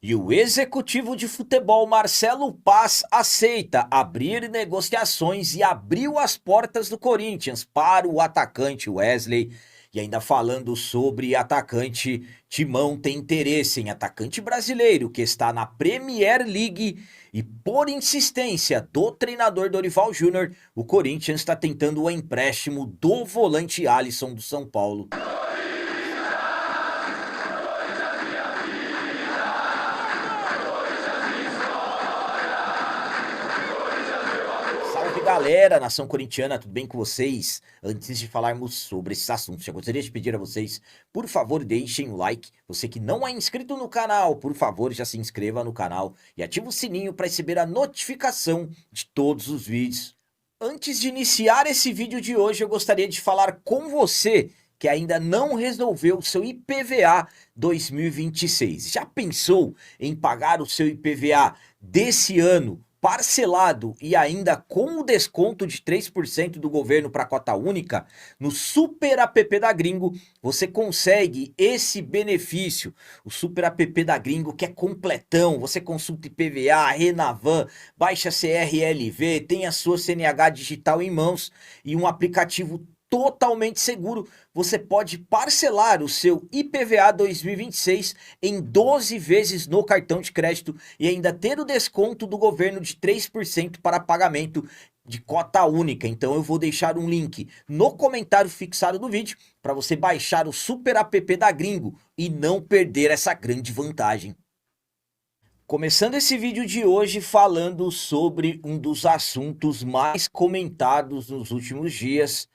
E o executivo de futebol Marcelo Paz aceita abrir negociações e abriu as portas do Corinthians para o atacante Wesley. E ainda falando sobre atacante, Timão tem interesse em atacante brasileiro que está na Premier League e por insistência do treinador Dorival Júnior, o Corinthians está tentando o empréstimo do volante Alisson do São Paulo. Salve galera, nação corintiana, tudo bem com vocês? Antes de falarmos sobre esses assuntos, já gostaria de pedir a vocês, por favor, deixem o like. Você que não é inscrito no canal, por favor, já se inscreva no canal e ative o sininho para receber a notificação de todos os vídeos. Antes de iniciar esse vídeo de hoje, eu gostaria de falar com você que ainda não resolveu o seu IPVA 2026. Já pensou em pagar o seu IPVA desse ano parcelado e ainda com o desconto de 3% do governo para a cota única? No Super App da Gringo, você consegue esse benefício. O Super App da Gringo, que é completão, você consulta IPVA, Renavan, baixa CRLV, tem a sua CNH digital em mãos e um aplicativo totalmente seguro. Você pode parcelar o seu IPVA 2026 em 12 vezes no cartão de crédito e ainda ter o desconto do governo de 3% para pagamento de cota única. Então eu vou deixar um link no comentário fixado do vídeo para você baixar o Super App da Gringo e não perder essa grande vantagem. Começando esse vídeo de hoje falando sobre um dos assuntos mais comentados nos últimos dias,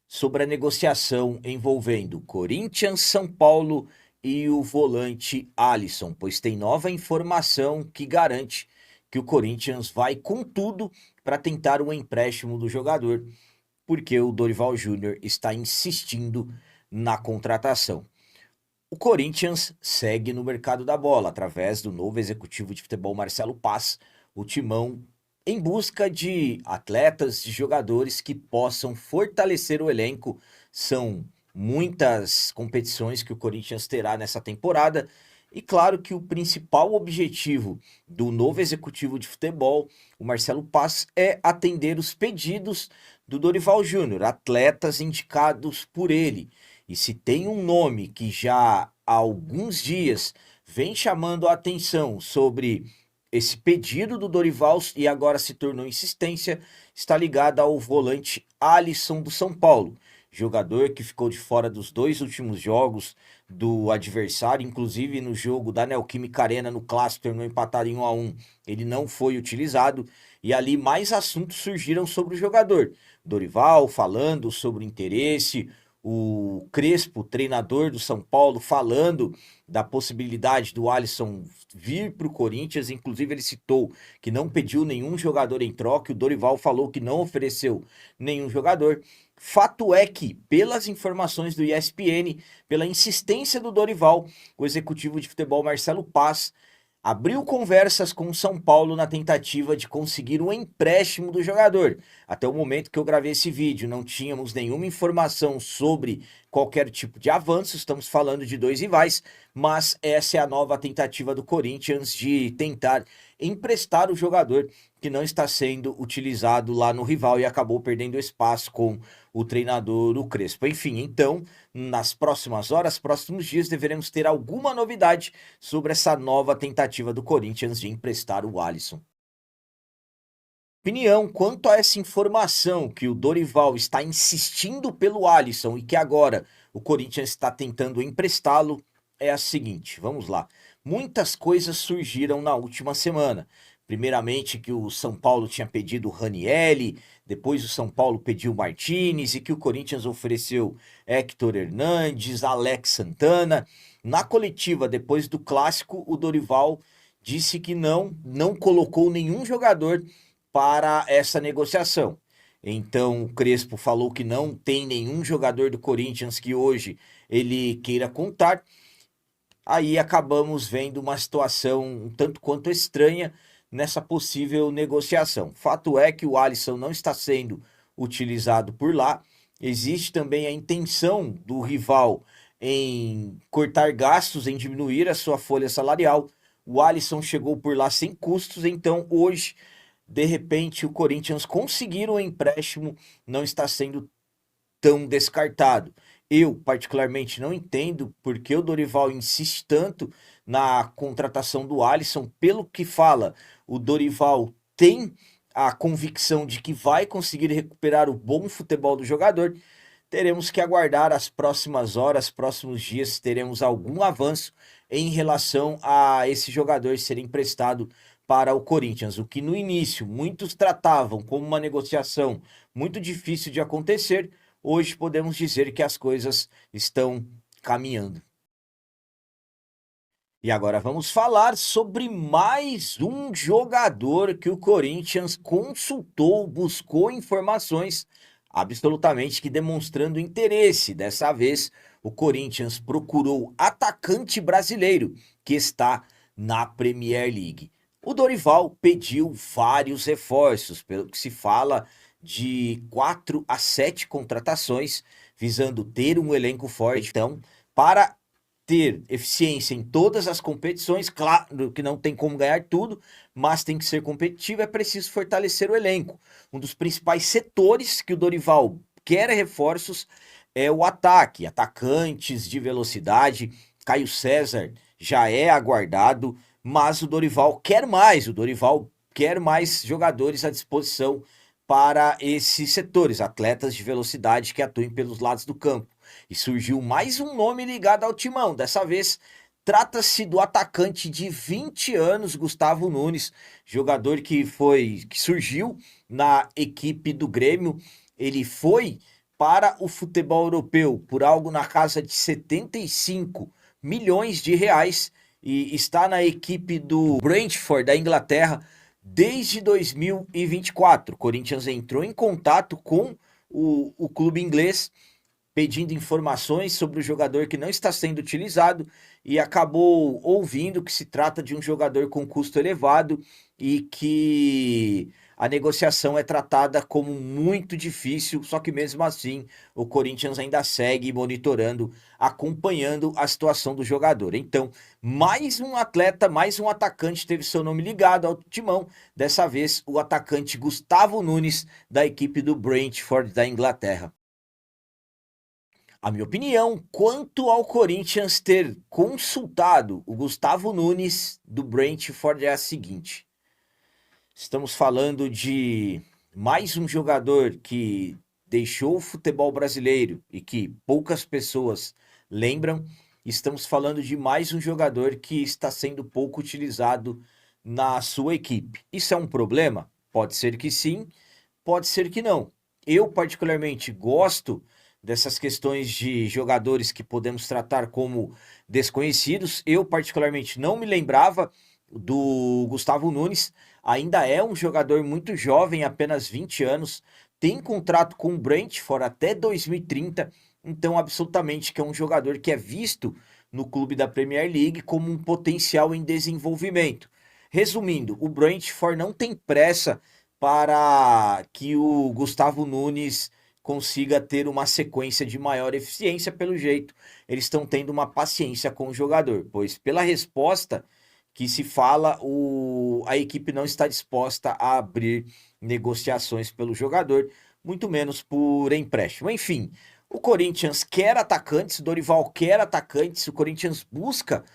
sobre a negociação envolvendo Corinthians, São Paulo e o volante Alisson, pois tem nova informação que garante que o Corinthians vai com tudo para tentar o empréstimo do jogador, porque o Dorival Júnior está insistindo na contratação. O Corinthians segue no mercado da bola através do novo executivo de futebol Marcelo Paz, o Timão, em busca de atletas, de jogadores que possam fortalecer o elenco. São muitas competições que o Corinthians terá nessa temporada. E claro que o principal objetivo do novo executivo de futebol, o Marcelo Paz, é atender os pedidos do Dorival Júnior, atletas indicados por ele. E se tem um nome que já há alguns dias vem chamando a atenção sobre esse pedido do Dorival e agora se tornou insistência, está ligado ao volante Alisson do São Paulo, jogador que ficou de fora dos 2 últimos jogos do adversário, inclusive no jogo da Neoquímica Arena no Clássico, terminou empatado em 1-1, ele não foi utilizado, e ali mais assuntos surgiram sobre o jogador. Dorival falando sobre o interesse, o Crespo, treinador do São Paulo, falando da possibilidade do Alisson vir para o Corinthians. Inclusive ele citou que não pediu nenhum jogador em troca, o Dorival falou que não ofereceu nenhum jogador. Fato é que, pelas informações do ESPN, pela insistência do Dorival, o executivo de futebol Marcelo Paz abriu conversas com o São Paulo na tentativa de conseguir um empréstimo do jogador. Até o momento que eu gravei esse vídeo, não tínhamos nenhuma informação sobre qualquer tipo de avanço, estamos falando de 2 rivais, mas essa é a nova tentativa do Corinthians de tentar emprestar o jogador que não está sendo utilizado lá no rival e acabou perdendo espaço com o treinador, o Crespo. Enfim, então, nas próximas horas, próximos dias, deveremos ter alguma novidade sobre essa nova tentativa do Corinthians de emprestar o Alisson. Opinião quanto a essa informação que o Dorival está insistindo pelo Alisson e que agora o Corinthians está tentando emprestá-lo é a seguinte, vamos lá. Muitas coisas surgiram na última semana. Primeiramente que o São Paulo tinha pedido o Ranielli, depois o São Paulo pediu o Martinez e que o Corinthians ofereceu Héctor Hernandes, Alex Santana. Na coletiva, depois do clássico, o Dorival disse que não colocou nenhum jogador para essa negociação. Então o Crespo falou que não tem nenhum jogador do Corinthians que hoje ele queira contar. Aí acabamos vendo uma situação um tanto quanto estranha nessa possível negociação. Fato é que o Alisson não está sendo utilizado por lá. Existe também a intenção do rival em cortar gastos, em diminuir a sua folha salarial. O Alisson chegou por lá sem custos, então hoje, de repente, o Corinthians conseguir um empréstimo, não está sendo tão descartado. Eu, particularmente, não entendo porque o Dorival insiste tanto na contratação do Alisson. Pelo que fala, o Dorival tem a convicção de que vai conseguir recuperar o bom futebol do jogador. Teremos que aguardar as próximas horas, próximos dias, se teremos algum avanço em relação a esse jogador ser emprestado para o Corinthians. O que no início muitos tratavam como uma negociação muito difícil de acontecer, hoje podemos dizer que as coisas estão caminhando. E agora vamos falar sobre mais um jogador que o Corinthians consultou, buscou informações, absolutamente que demonstrando interesse. Dessa vez, o Corinthians procurou atacante brasileiro que está na Premier League. O Dorival pediu vários reforços, pelo que se fala de 4 a 7 contratações, visando ter um elenco forte. Então, para ter eficiência em todas as competições, claro que não tem como ganhar tudo, mas tem que ser competitivo, é preciso fortalecer o elenco. Um dos principais setores que o Dorival quer reforços é o ataque, atacantes de velocidade. Caio César já é aguardado, mas o Dorival quer mais jogadores à disposição para esses setores, atletas de velocidade que atuem pelos lados do campo. E surgiu mais um nome ligado ao timão. Dessa vez, trata-se do atacante de 20 anos, Gustavo Nunes, jogador que surgiu na equipe do Grêmio. Ele foi para o futebol europeu por algo na casa de 75 milhões de reais e está na equipe do Brentford da Inglaterra desde 2024. O Corinthians entrou em contato com o clube inglês pedindo informações sobre o jogador que não está sendo utilizado e acabou ouvindo que se trata de um jogador com custo elevado e que a negociação é tratada como muito difícil, só que mesmo assim o Corinthians ainda segue monitorando, acompanhando a situação do jogador. Então, mais um atleta, mais um atacante teve seu nome ligado ao timão, dessa vez o atacante Gustavo Nunes, da equipe do Brentford da Inglaterra. A minha opinião quanto ao Corinthians ter consultado o Gustavo Nunes do Brentford é a seguinte: estamos falando de mais um jogador que deixou o futebol brasileiro e que poucas pessoas lembram. Estamos falando de mais um jogador que está sendo pouco utilizado na sua equipe. Isso é um problema? Pode ser que sim, pode ser que não. Eu, particularmente, gosto dessas questões de jogadores que podemos tratar como desconhecidos. Eu, particularmente, não me lembrava do Gustavo Nunes. Ainda é um jogador muito jovem, apenas 20 anos. Tem contrato com o Brentford até 2030. Então, absolutamente, que é um jogador que é visto no clube da Premier League como um potencial em desenvolvimento. Resumindo, o Brentford não tem pressa para que o Gustavo Nunes consiga ter uma sequência de maior eficiência. Pelo jeito, eles estão tendo uma paciência com o jogador, pois pela resposta que se fala, a equipe não está disposta a abrir negociações pelo jogador, muito menos por empréstimo. Enfim, o Corinthians quer atacantes, o Dorival quer atacantes, o Corinthians busca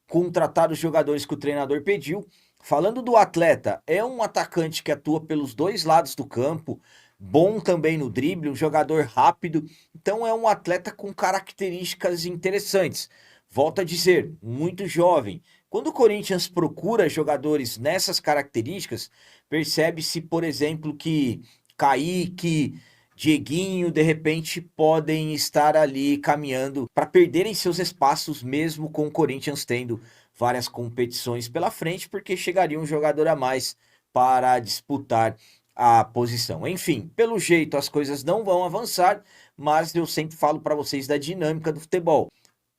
contratar os jogadores que o treinador pediu. Falando do atleta, é um atacante que atua pelos dois lados do campo, bom também no drible, um jogador rápido, então é um atleta com características interessantes. Volto a dizer, muito jovem. Quando o Corinthians procura jogadores nessas características, percebe-se, por exemplo, que Kaique, Dieguinho, de repente, podem estar ali caminhando para perderem seus espaços, mesmo com o Corinthians tendo várias competições pela frente, porque chegaria um jogador a mais para disputar a posição. Enfim, pelo jeito as coisas não vão avançar, mas eu sempre falo para vocês da dinâmica do futebol.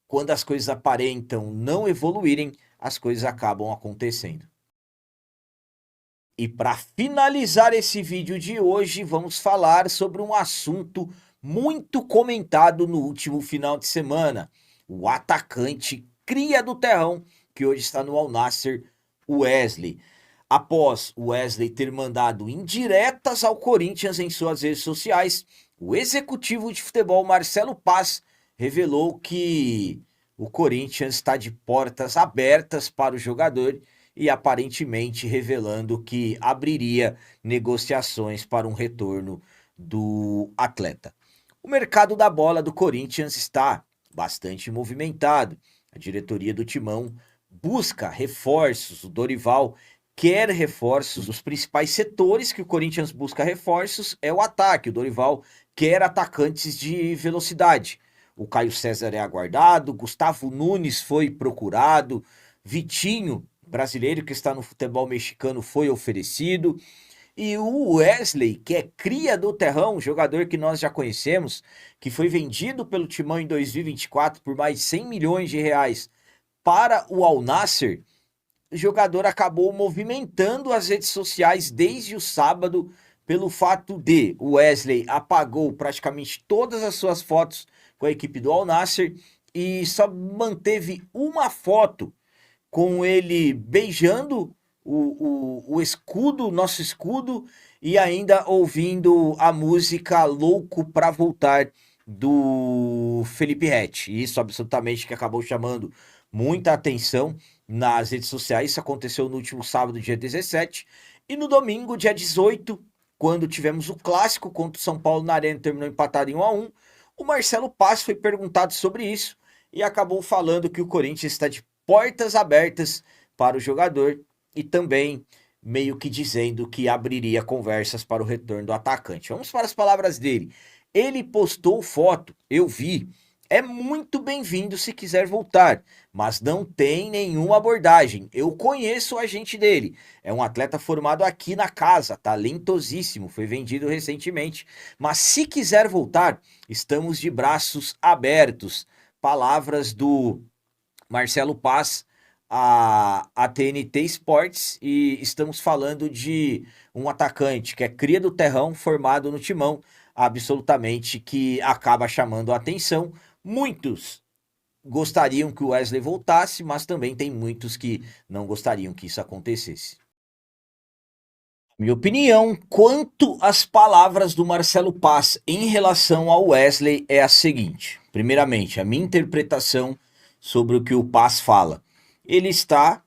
Quando as coisas aparentam não evoluírem, as coisas acabam acontecendo. E para finalizar esse vídeo de hoje, vamos falar sobre um assunto muito comentado no último final de semana. O atacante cria do Terrão que hoje está no Al Nassr, o Wesley. Após o Wesley ter mandado indiretas ao Corinthians em suas redes sociais, o executivo de futebol Marcelo Paz revelou que o Corinthians está de portas abertas para o jogador e aparentemente revelando que abriria negociações para um retorno do atleta. O mercado da bola do Corinthians está bastante movimentado. A diretoria do Timão busca reforços, o Dorival quer reforços. Os principais setores que o Corinthians busca reforços é o ataque. O Dorival quer atacantes de velocidade. O Caio César é aguardado, Gustavo Nunes foi procurado, Vitinho, brasileiro que está no futebol mexicano, foi oferecido. E o Wesley, que é cria do Terrão, jogador que nós já conhecemos, que foi vendido pelo Timão em 2024 por mais 100 milhões de reais para o Al Nassr, o jogador acabou movimentando as redes sociais desde o sábado pelo fato de o Wesley apagou praticamente todas as suas fotos com a equipe do Al Nassr e só manteve uma foto com ele beijando o escudo, nosso escudo, e ainda ouvindo a música Louco pra Voltar do Felipe Ret. Isso absolutamente que acabou chamando muita atenção nas redes sociais. Isso aconteceu no último sábado, dia 17, e no domingo, dia 18, quando tivemos o clássico contra o São Paulo na Arena, terminou empatado em 1-1. O Marcelo Paz foi perguntado sobre isso e acabou falando que o Corinthians está de portas abertas para o jogador e também meio que dizendo que abriria conversas para o retorno do atacante. Vamos para as palavras dele. Ele postou foto, eu vi. É muito bem-vindo se quiser voltar, mas não tem nenhuma abordagem. Eu conheço o agente dele. É um atleta formado aqui na casa, talentosíssimo, foi vendido recentemente. Mas se quiser voltar, estamos de braços abertos. Palavras do Marcelo Paz a TNT Sports, e estamos falando de um atacante que é cria do Terrão, formado no Timão, absolutamente que acaba chamando a atenção. Muitos gostariam que o Wesley voltasse, mas também tem muitos que não gostariam que isso acontecesse. Minha opinião quanto às palavras do Marcelo Paz em relação ao Wesley é a seguinte. Primeiramente, a minha interpretação sobre o que o Paz fala. Ele está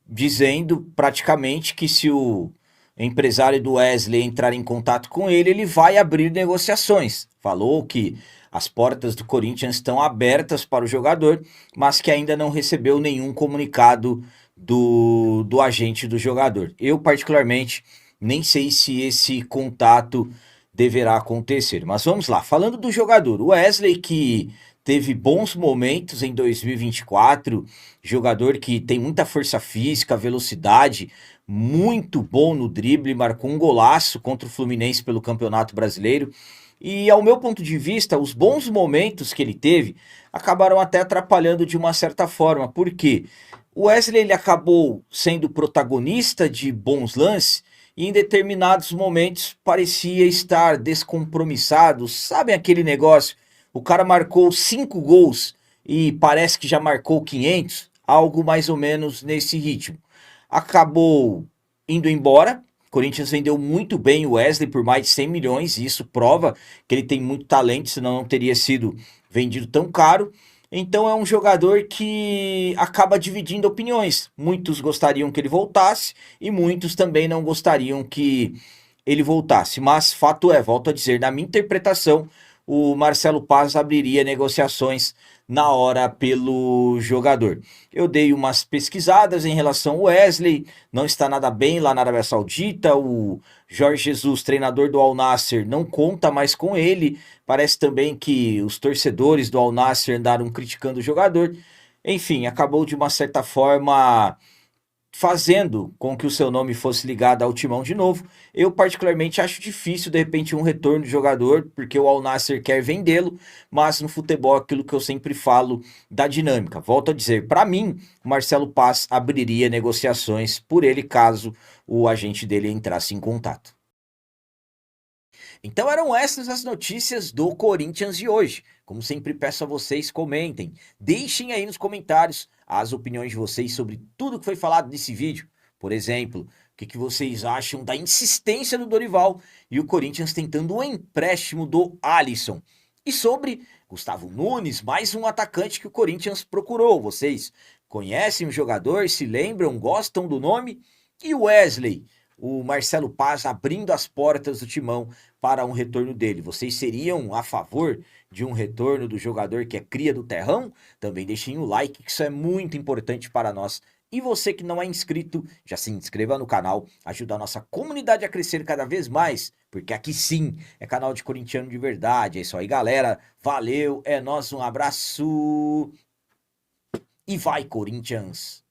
dizendo praticamente que se o empresário do Wesley entrar em contato com ele, ele vai abrir negociações. Falou que as portas do Corinthians estão abertas para o jogador, mas que ainda não recebeu nenhum comunicado do agente do jogador. Eu, particularmente, nem sei se esse contato deverá acontecer. Mas vamos lá, falando do jogador, o Wesley, que teve bons momentos em 2024, jogador que tem muita força física, velocidade, muito bom no drible, marcou um golaço contra o Fluminense pelo Campeonato Brasileiro. E ao meu ponto de vista, os bons momentos que ele teve acabaram até atrapalhando de uma certa forma, porque o Wesley ele acabou sendo protagonista de bons lances e em determinados momentos parecia estar descompromissado. Sabem aquele negócio? O cara marcou 5 gols e parece que já marcou 500, algo mais ou menos nesse ritmo. Acabou indo embora. O Corinthians vendeu muito bem o Wesley por mais de 100 milhões, e isso prova que ele tem muito talento, senão não teria sido vendido tão caro. Então é um jogador que acaba dividindo opiniões. Muitos gostariam que ele voltasse e muitos também não gostariam que ele voltasse. Mas fato é, volto a dizer, na minha interpretação, o Marcelo Paz abriria negociações na hora pelo jogador. Eu dei umas pesquisadas em relação ao Wesley, não está nada bem lá na Arábia Saudita, o Jorge Jesus, treinador do Al Nassr, não conta mais com ele, parece também que os torcedores do Al Nassr andaram criticando o jogador, enfim, acabou de uma certa forma fazendo com que o seu nome fosse ligado ao Timão de novo. Eu particularmente acho difícil de repente um retorno de jogador, porque o Al Nassr quer vendê-lo, mas no futebol é aquilo que eu sempre falo da dinâmica. Volto a dizer, para mim, o Marcelo Paz abriria negociações por ele caso o agente dele entrasse em contato. Então eram essas as notícias do Corinthians de hoje. Como sempre peço a vocês, comentem. Deixem aí nos comentários as opiniões de vocês sobre tudo que foi falado nesse vídeo. Por exemplo, o que vocês acham da insistência do Dorival e o Corinthians tentando um empréstimo do Alisson. E sobre Gustavo Nunes, mais um atacante que o Corinthians procurou. Vocês conhecem o jogador, se lembram, gostam do nome? E o Wesley, o Marcelo Paz abrindo as portas do Timão para um retorno dele. Vocês seriam a favor de um retorno do jogador que é cria do terrão? Também deixem o like, que isso é muito importante para nós. E você que não é inscrito, já se inscreva no canal, ajuda a nossa comunidade a crescer cada vez mais, porque aqui sim é canal de corintiano de verdade. É isso aí, galera. Valeu, é nóis, um abraço e vai, Corinthians!